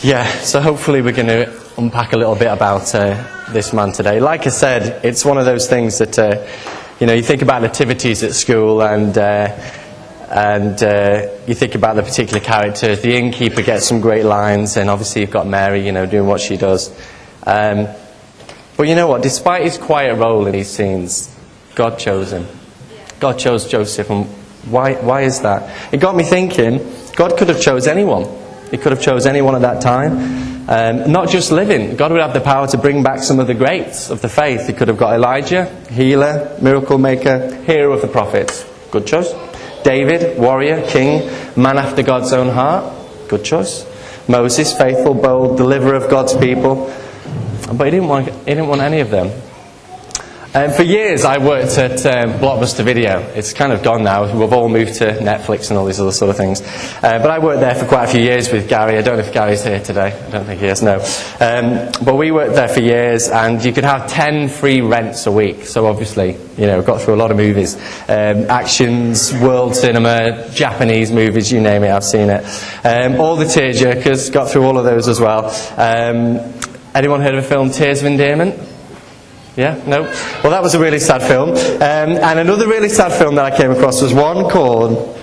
Yeah, so hopefully we're going to unpack a little bit about this man today. Like I said, it's one of those things that, you think about nativities at school and you think about the particular characters. The innkeeper gets some great lines, and obviously you've got Mary, doing what she does. But you know what? Despite his quiet role in these scenes, God chose him. God chose Joseph, and why is that? It got me thinking, God could have chose anyone. He could have chose anyone at that time. Not just living. God would have the power to bring back some of the greats of the faith. He could have got Elijah, healer, miracle maker, hero of the prophets. Good choice. David, warrior, king, man after God's own heart. Good choice. Moses, faithful, bold, deliverer of God's people. But he didn't want any of them. For years I worked at Blockbuster Video. It's kind of gone now. We've all moved to Netflix and all these other sort of things. But I worked there for quite a few years with Gary. I don't know if Gary's here today. I don't think he is, no. But we worked there for years, and you could have 10 free rents a week. So obviously, got through a lot of movies. Actions, world cinema, Japanese movies, you name it, I've seen it. All the tearjerkers, got through all of those as well. Anyone heard of a film, Tears of Endearment? Yeah? No? Well, that was a really sad film. And another really sad film that I came across was one called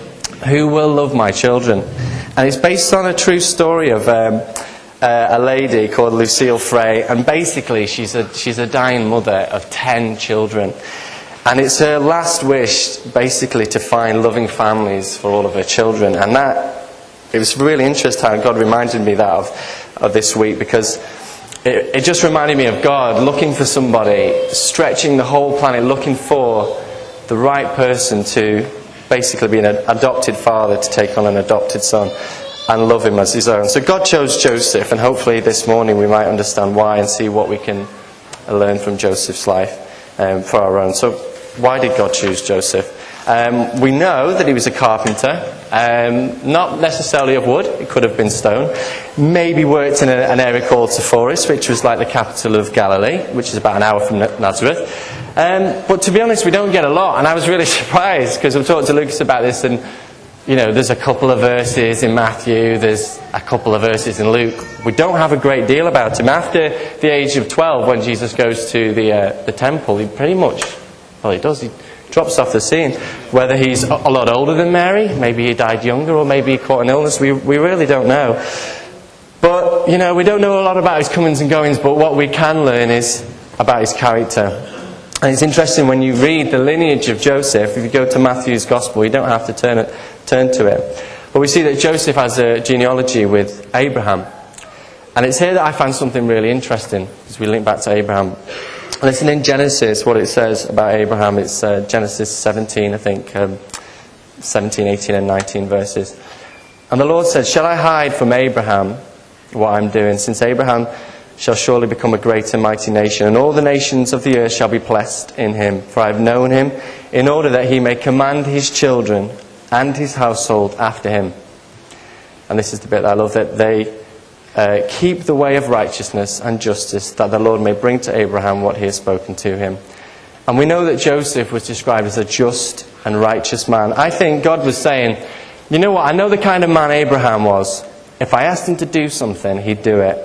Who Will Love My Children? And it's based on a true story of a lady called Lucille Frey. And basically, she's a dying mother of 10 children. And it's her last wish, basically, to find loving families for all of her children. And it was really interesting how God reminded me that of this week, because it just reminded me of God looking for somebody, stretching the whole planet, looking for the right person to basically be an adopted father, to take on an adopted son and love him as his own. So God chose Joseph, and hopefully this morning we might understand why and see what we can learn from Joseph's life for our own. So why did God choose Joseph? We know that he was a carpenter, not necessarily of wood. It could have been stone. Maybe worked in an area called Sepphoris, which was like the capital of Galilee, which is about an hour from Nazareth. But to be honest, we don't get a lot, and I was really surprised, because I've talked to Lucas about this, and there's a couple of verses in Matthew, there's a couple of verses in Luke. We don't have a great deal about him. After the age of 12, when Jesus goes to the temple, he pretty much, well, he does, he drops off the scene. Whether he's a lot older than Mary, maybe he died younger, or maybe he caught an illness, we really don't know. But, we don't know a lot about his comings and goings, but what we can learn is about his character. And it's interesting when you read the lineage of Joseph. If you go to Matthew's Gospel, you don't have to turn to it. But we see that Joseph has a genealogy with Abraham. And it's here that I find something really interesting, as we link back to Abraham. Listen, in Genesis, what it says about Abraham, it's Genesis 17, I think, 17, 18 and 19 verses. And the Lord said, "Shall I hide from Abraham what I'm doing? Since Abraham shall surely become a great and mighty nation, and all the nations of the earth shall be blessed in him. For I have known him, in order that he may command his children and his household after him." And this is the bit that I love, that they keep the way of righteousness and justice, that the Lord may bring to Abraham what he has spoken to him. And we know that Joseph was described as a just and righteous man. I think God was saying, you know what, I know the kind of man Abraham was. If I asked him to do something, he'd do it.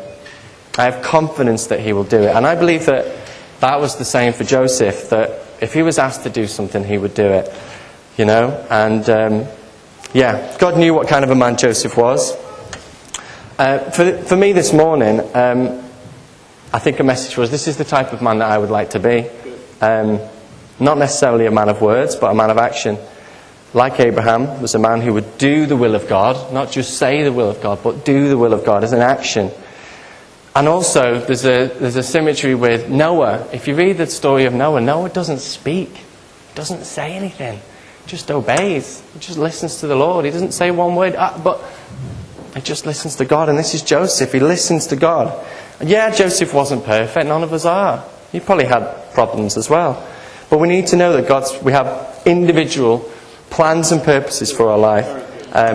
I have confidence that he will do it. And I believe that was the same for Joseph, that if he was asked to do something, he would do it. And God knew what kind of a man Joseph was. For me this morning, I think a message was, this is the type of man that I would like to be. Not necessarily a man of words, but a man of action. Like Abraham, was a man who would do the will of God, not just say the will of God, but do the will of God as an action. And also, there's a symmetry with Noah. If you read the story of Noah, Noah doesn't speak, doesn't say anything, just obeys, he just listens to the Lord. He doesn't say one word, but he just listens to God. And this is Joseph. He listens to God. And yeah, Joseph wasn't perfect. None of us are. He probably had problems as well. But we need to know that we have individual plans and purposes for our life,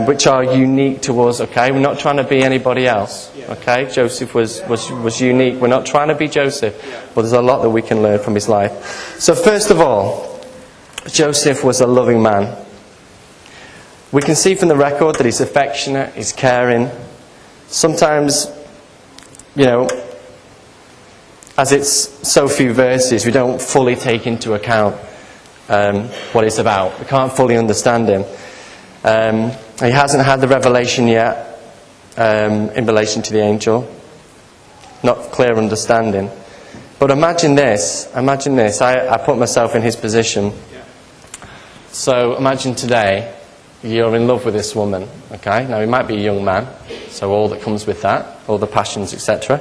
which are unique to us. Okay, we're not trying to be anybody else. Okay, Joseph was unique. We're not trying to be Joseph, but there's a lot that we can learn from his life. So first of all, Joseph was a loving man. We can see from the record that he's affectionate, he's caring. Sometimes as it's so few verses, we don't fully take into account what it's about. We can't fully understand him. He hasn't had the revelation yet in relation to the angel. Not clear understanding. But imagine this. I put myself in his position. So imagine today, you're in love with this woman. Okay? Now he might be a young man, so all that comes with that, all the passions, etc.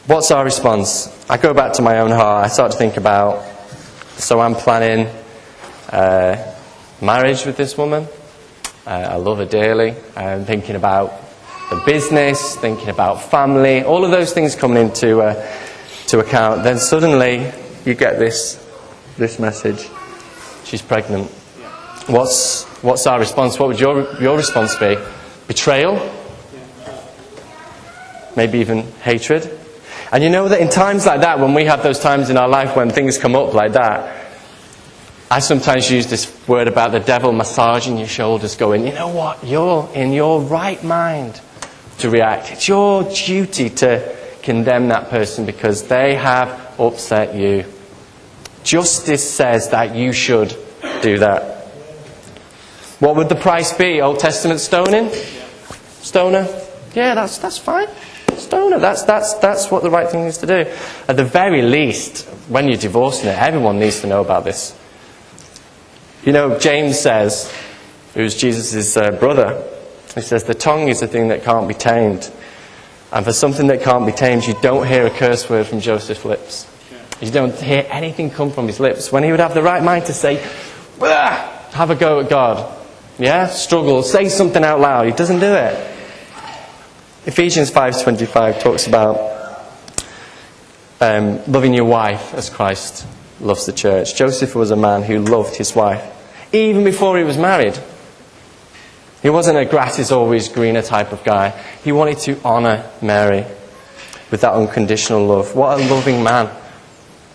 What's our response? I go back to my own heart. I start to think about, so I'm planning marriage with this woman. I love her dearly. I'm thinking about the business, thinking about family, all of those things coming into to account. Then suddenly you get this message. She's pregnant. What's our response? What would your response be? Betrayal? Maybe even hatred? And you know that in times like that, when we have those times in our life when things come up like that, I sometimes use this word about the devil massaging your shoulders, going, you know what, you're in your right mind to react. It's your duty to condemn that person because they have upset you. Justice says that you should do that. What would the price be? Old Testament stoning? Stoner? Yeah, that's fine. Stoner. That's what the right thing is to do. At the very least, when you're divorcing it, everyone needs to know about this. James says, who's Jesus' brother, he says, the tongue is a thing that can't be tamed. And for something that can't be tamed, you don't hear a curse word from Joseph's lips. You don't hear anything come from his lips. When he would have the right mind to say, have a go at God. Yeah? Struggle. Say something out loud. He doesn't do it. Ephesians 5:25 talks about loving your wife as Christ loves the church. Joseph was a man who loved his wife, even before he was married. He wasn't a grass is always greener type of guy. He wanted to honour Mary with that unconditional love. What a loving man.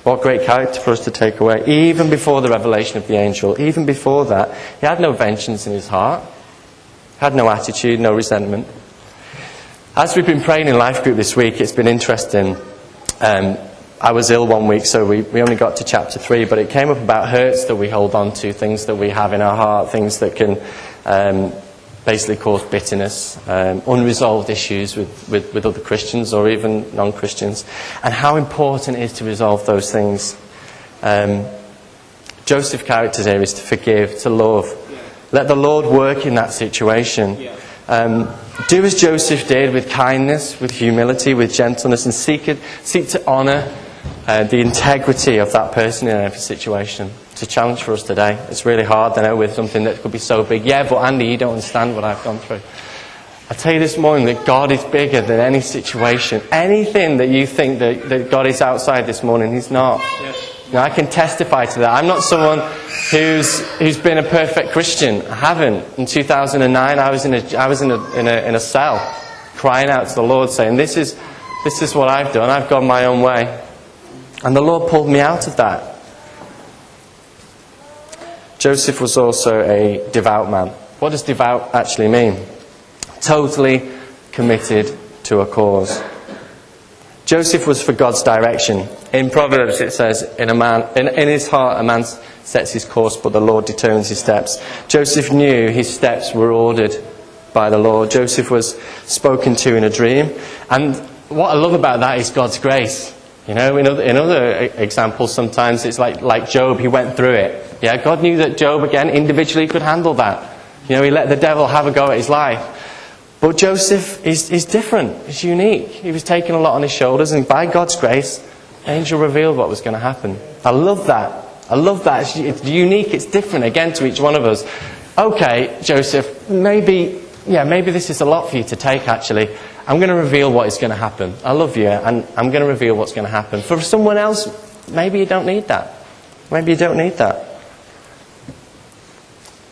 What great character for us to take away. Even before the revelation of the angel, even before that, he had no vengeance in his heart. Had no attitude, no resentment. As we've been praying in Life Group this week, it's been interesting. I was ill one week, so we only got to chapter 3, but it came up about hurts that we hold on to, things that we have in our heart, things that can basically cause bitterness, unresolved issues with other Christians or even non-Christians, and how important it is to resolve those things. Joseph's character here is to forgive, to love. Let the Lord work in that situation. Do as Joseph did, with kindness, with humility, with gentleness, and seek to honour the integrity of that person in every situation. It's a challenge for us today. It's really hard, I know, with something that could be so big. Yeah, but Andy, you don't understand what I've gone through. I tell you this morning that God is bigger than any situation. Anything that you think that God is outside this morning, He's not. Now, I can testify to that. I'm not someone who's been a perfect Christian. I haven't. In 2009, I was in a cell, crying out to the Lord, saying, "This is what I've done. I've gone my own way," and the Lord pulled me out of that. Joseph was also a devout man. What does devout actually mean? Totally committed to a cause. Joseph was for God's direction. In Proverbs it says, in his heart a man sets his course, but the Lord determines his steps. Joseph knew his steps were ordered by the Lord. Joseph was spoken to in a dream. And what I love about that is God's grace. In other examples, sometimes it's like Job, he went through it. Yeah, God knew that Job, again, individually could handle that. He let the devil have a go at his life. But Joseph is different. He's unique. He was taking a lot on his shoulders, and by God's grace, the angel revealed what was going to happen. I love that. It's unique. It's different, again, to each one of us. Okay, Joseph, maybe this is a lot for you to take, actually. I'm going to reveal what is going to happen. I love you, and I'm going to reveal what's going to happen. For someone else, maybe you don't need that. Maybe you don't need that.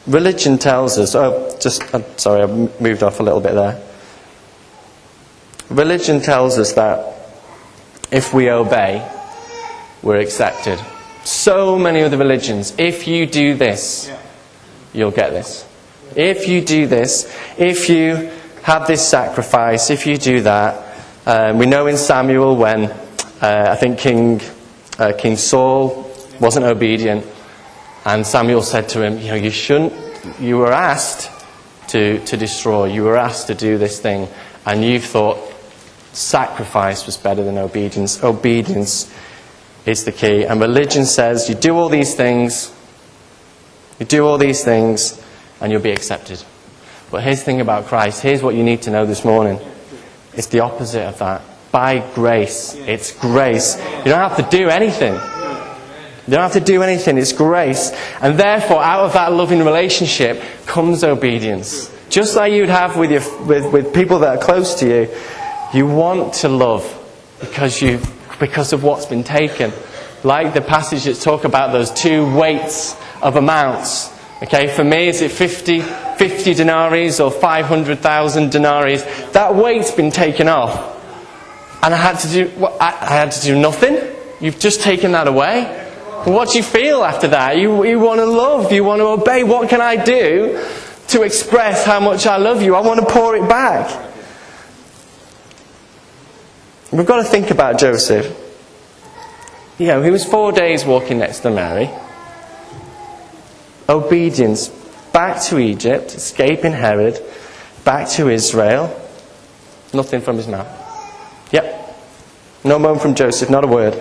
Religion tells us... sorry, I moved off a little bit there. Religion tells us that if we obey, we're accepted. So many other religions, if you do this, you'll get this. If you do this, if you have this sacrifice. If you do that, we know in Samuel when I think King Saul wasn't obedient, and Samuel said to him, you were asked to destroy, you were asked to do this thing, and you thought sacrifice was better than obedience. Obedience is the key. And religion says you do all these things, and you'll be accepted. But here's the thing about Christ. Here's what you need to know this morning. It's the opposite of that. By grace. It's grace. You don't have to do anything. You don't have to do anything. It's grace. And therefore, out of that loving relationship comes obedience. Just like you'd have with people that are close to you. You want to love because of what's been taken. Like the passage that talk about those two weights of amounts. Okay, for me, is it 50 denarii or 500,000 denarii? That weight's been taken off. And I had to do nothing? You've just taken that away? What do you feel after that? You want to love, you want to obey. What can I do to express how much I love you? I want to pour it back. We've got to think about Joseph. He was 4 days walking next to Mary. Obedience. Back to Egypt, escaping Herod. Back to Israel. Nothing from his mouth. Yep. No moan from Joseph, not a word.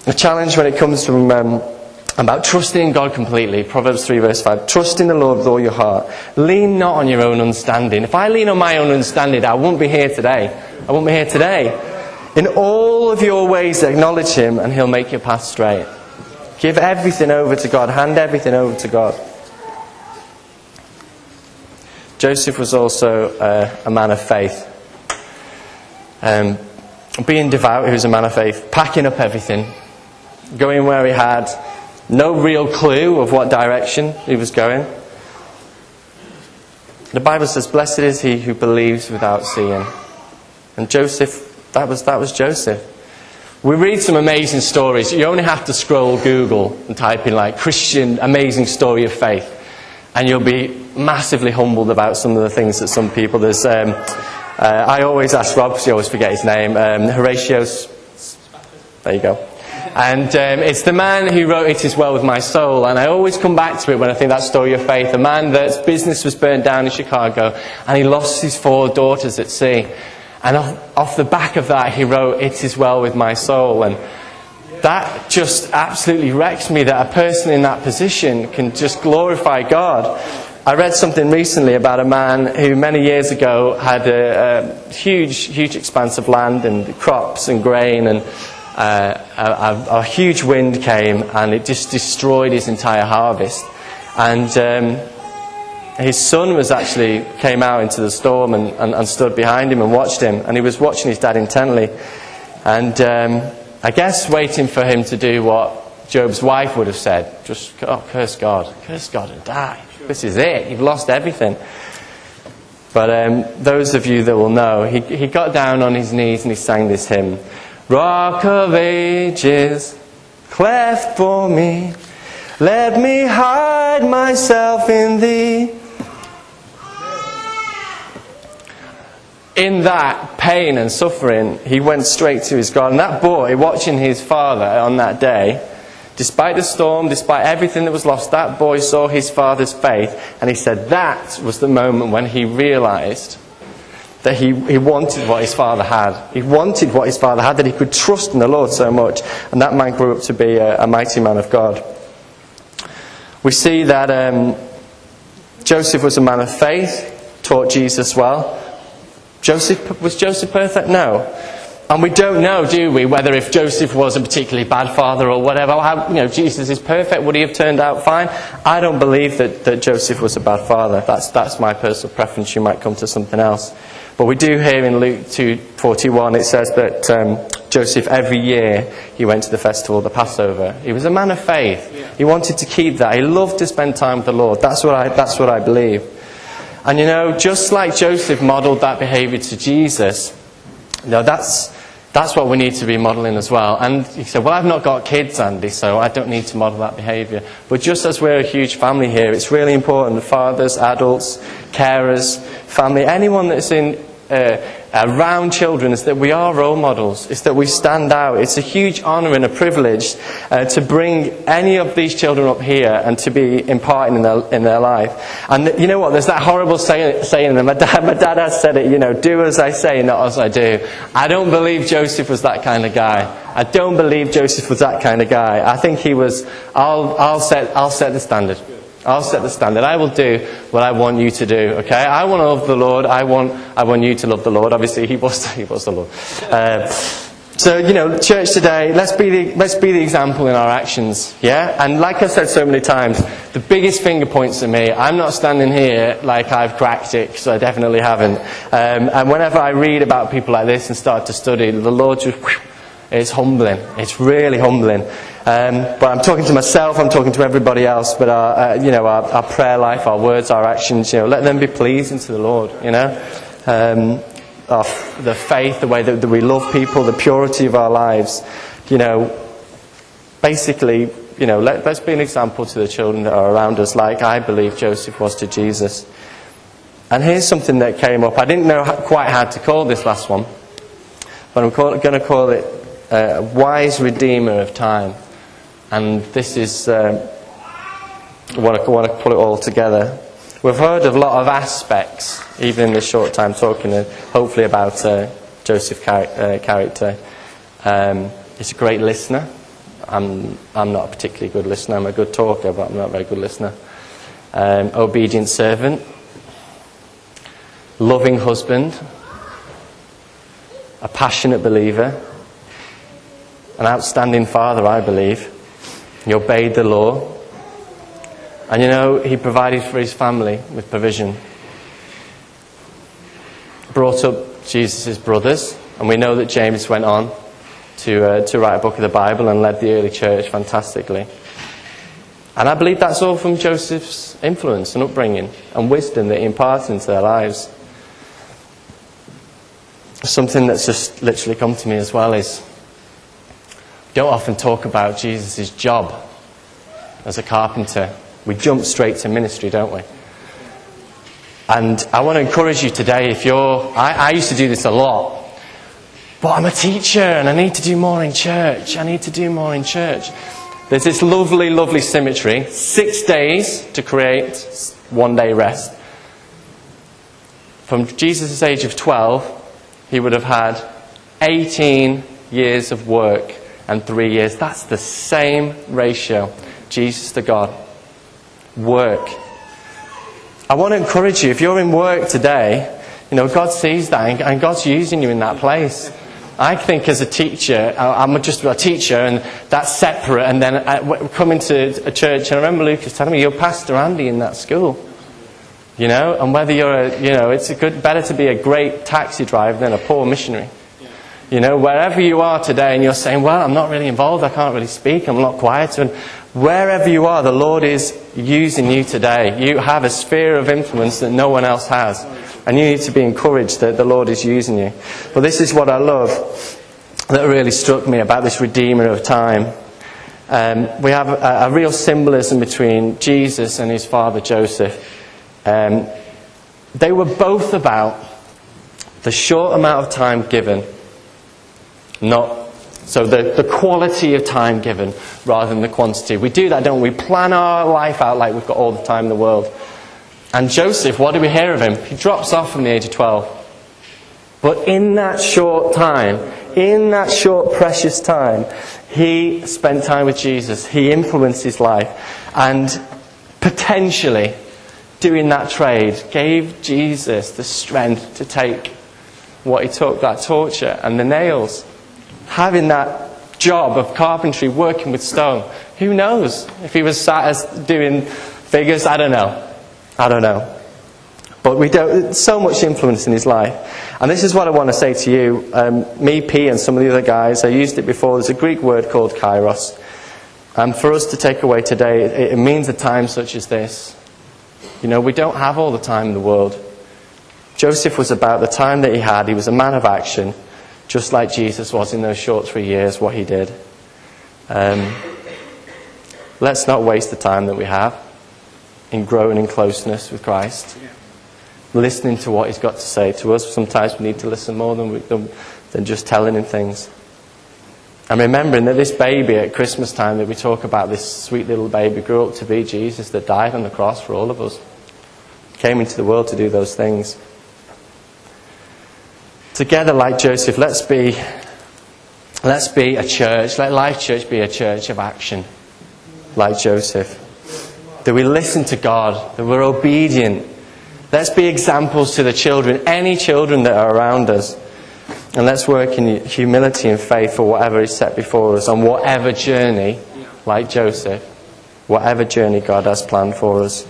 The challenge when it comes from about trusting in God completely. Proverbs 3 verse 5. Trust in the Lord with all your heart. Lean not on your own understanding. If I lean on my own understanding, I wouldn't be here today. In all of your ways acknowledge him and he'll make your path straight. Give everything over to God. Hand everything over to God. Joseph was also a man of faith. Being devout, he was a man of faith. Packing up everything. Going where he had no real clue of what direction he was going. The Bible says, blessed is he who believes without seeing. And Joseph, that was Joseph. We read some amazing stories. You only have to scroll Google and type in like Christian amazing story of faith. And you'll be massively humbled about some of the things that some people... There's, I always ask Rob, because you always forget his name, Horatius... There you go. And it's the man who wrote It Is Well With My Soul. And I always come back to it when I think that story of faith. A man that's business was burned down in Chicago and he lost his 4 daughters at sea. And off the back of that he wrote It Is Well With My Soul. And that just absolutely wrecks me that a person in that position can just glorify God. I read something recently about a man who many years ago had a huge expanse of land and crops and grain, and a huge wind came and it just destroyed his entire harvest. And his son came out into the storm and stood behind him and watched him, and he was watching his dad intently, and I guess waiting for him to do what Job's wife would have said, just curse God and die. This is it, you've lost everything. But those of you that will know, he got down on his knees and he sang this hymn. Rock of ages, cleft for me, let me hide myself in thee. In that pain and suffering, he went straight to his God. And that boy, watching his father on that day, despite the storm, despite everything that was lost, that boy saw his father's faith. And he said that was the moment when he realised that he wanted what his father had. He wanted what his father had, that he could trust in the Lord so much. And that man grew up to be a mighty man of God. We see that Joseph was a man of faith, taught Jesus well. Was Joseph perfect? No. And we don't know, do we, whether if Joseph was a particularly bad father or whatever. Jesus is perfect. Would he have turned out fine? I don't believe that Joseph was a bad father. That's my personal preference. You might come to something else. But we do hear in Luke 2:41, it says that Joseph, every year, he went to the festival of the Passover. He was a man of faith. He wanted to keep that. He loved to spend time with the Lord. That's what I believe. And just like Joseph modelled that behaviour to Jesus, that's what we need to be modelling as well. And he said, well, I've not got kids, Andy, so I don't need to model that behaviour. But just as we're a huge family here, it's really important, fathers, adults, carers, family, anyone that's in around children, is that we are role models. It's that we stand out. It's a huge honour and a privilege to bring any of these children up here and to be imparting in their life. And you know what? There's that horrible saying that my dad has said it. Do as I say, not as I do. I don't believe Joseph was that kind of guy. I don't believe Joseph was that kind of guy. I think he was. I'll set the standard. I'll set the standard. I will do what I want you to do. Okay? I want to love the Lord. I want you to love the Lord. Obviously, he was the Lord. So church today, let's be the example in our actions. Yeah. And like I've said so many times, the biggest finger points at me. I'm not standing here like I've cracked it, because I definitely haven't. And whenever I read about people like this and start to study, the Lord just. It's humbling. It's really humbling. But I'm talking to myself. I'm talking to everybody else. But our prayer life, our words, our actions, let them be pleasing to the Lord. The faith, the way that we love people, the purity of our lives. Basically, let's be an example to the children that are around us, like I believe Joseph was to Jesus. And here's something that came up. I didn't know quite how to call this last one, but I'm going to call it wise redeemer of time. And this is I want to put it all together. We've heard of a lot of aspects, even in this short time, talking hopefully about Joseph's character. He's a great listener. I'm not a particularly good listener. I'm a good talker, but I'm not a very good listener. Obedient servant, loving husband, a passionate believer, an outstanding father, I believe. He obeyed the law. And he provided for his family with provision. Brought up Jesus' brothers. And we know that James went on to write a book of the Bible and led the early church fantastically. And I believe that's all from Joseph's influence and upbringing and wisdom that he imparted into their lives. Something that's just literally come to me as well is, we don't often talk about Jesus' job as a carpenter. We jump straight to ministry, don't we? And I want to encourage you today, if you're... I used to do this a lot. But I'm a teacher and I need to do more in church. There's this lovely, lovely symmetry. 6 days to create, 1 day rest. From Jesus' age of 12, he would have had 18 years of work and 3 years. That's the same ratio. Jesus to God. Work. I want to encourage you, if you're in work today, God sees that and God's using you in that place. I think as a teacher, I'm just a teacher and that's separate, and then I come into a church and I remember Lucas telling me, you're Pastor Andy in that school. And whether you're it's better to be a great taxi driver than a poor missionary. Wherever you are today and you're saying, well, I'm not really involved, I can't really speak, I'm not quiet. And wherever you are, the Lord is using you today. You have a sphere of influence that no one else has. And you need to be encouraged that the Lord is using you. Well, this is what I love that really struck me about this Redeemer of time. We have a real symbolism between Jesus and his father Joseph. They were both about the short amount of time given, so the quality of time given rather than the quantity. We do that, don't we? We plan our life out like we've got all the time in the world. And Joseph, what do we hear of him? He drops off from the age of 12. But in that short time, in that short precious time, he spent time with Jesus. He influenced his life. And potentially, doing that trade gave Jesus the strength to take what he took, that torture and the nails. Having that job of carpentry, working with stone. Who knows if he was sat as doing figures? I don't know. But so much influence in his life. And this is what I want to say to you. Me, P, and some of the other guys, I used it before. There's a Greek word called kairos. And for us to take away today, it means a time such as this. We don't have all the time in the world. Joseph was about the time that he had. He was a man of action, just like Jesus was in those short 3 years, what he did. Let's not waste the time that we have in growing in closeness with Christ. listening to what he's got to say to us. Sometimes we need to listen more than just telling him things. And remembering that this baby at Christmas time that we talk about, this sweet little baby, grew up to be Jesus that died on the cross for all of us. Came into the world to do those things. Together, like Joseph, let's be a church. Let Life Church be a church of action, like Joseph. That we listen to God, that we're obedient. Let's be examples to the children, any children that are around us. And let's work in humility and faith for whatever is set before us, on whatever journey, like Joseph, whatever journey God has planned for us.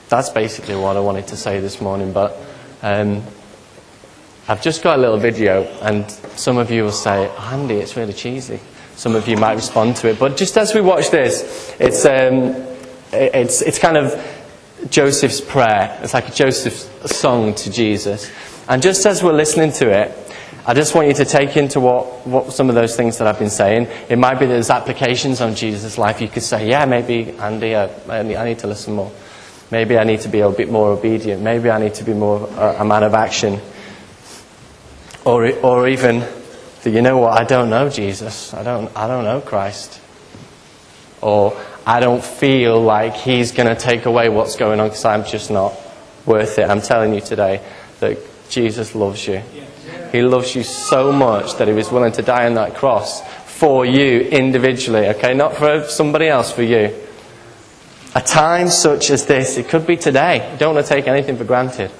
That's basically what I wanted to say this morning, but I've just got a little video, and some of you will say, Andy, it's really cheesy. Some of you might respond to it, but just as we watch this, it's kind of Joseph's prayer. It's like Joseph's song to Jesus. And just as we're listening to it, I just want you to take into what some of those things that I've been saying. It might be that there's applications on Jesus' life. You could say, yeah, maybe, Andy, I need to listen more. Maybe I need to be a bit more obedient. Maybe I need to be more a man of action. Or even, you know what, I don't know Jesus. I don't know Christ. Or I don't feel like he's going to take away what's going on because I'm just not worth it. I'm telling you today that Jesus loves you. He loves you so much that he was willing to die on that cross for you individually. Okay, not for somebody else, for you. A time such as this, it could be today. You don't want to take anything for granted.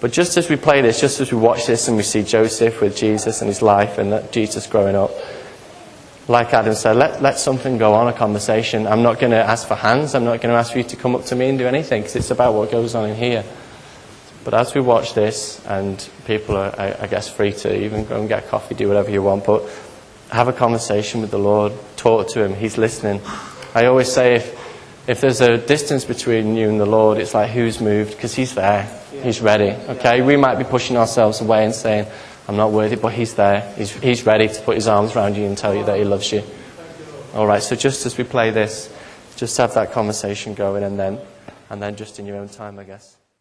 But just as we play this, just as we watch this and we see Joseph with Jesus and his life and that Jesus growing up, like Adam said, let something go on, a conversation. I'm not going to ask for hands. I'm not going to ask for you to come up to me and do anything, because it's about what goes on in here. But as we watch this, and people are, I guess, free to even go and get coffee, do whatever you want, but have a conversation with the Lord, talk to him, he's listening. I always say if there's a distance between you and the Lord, it's like who's moved, because he's there, he's ready. Okay, we might be pushing ourselves away and saying, I'm not worthy, but he's there. He's ready to put his arms around you and tell you that he loves you. All right, so just as we play this, just have that conversation going, and then just in your own time, I guess.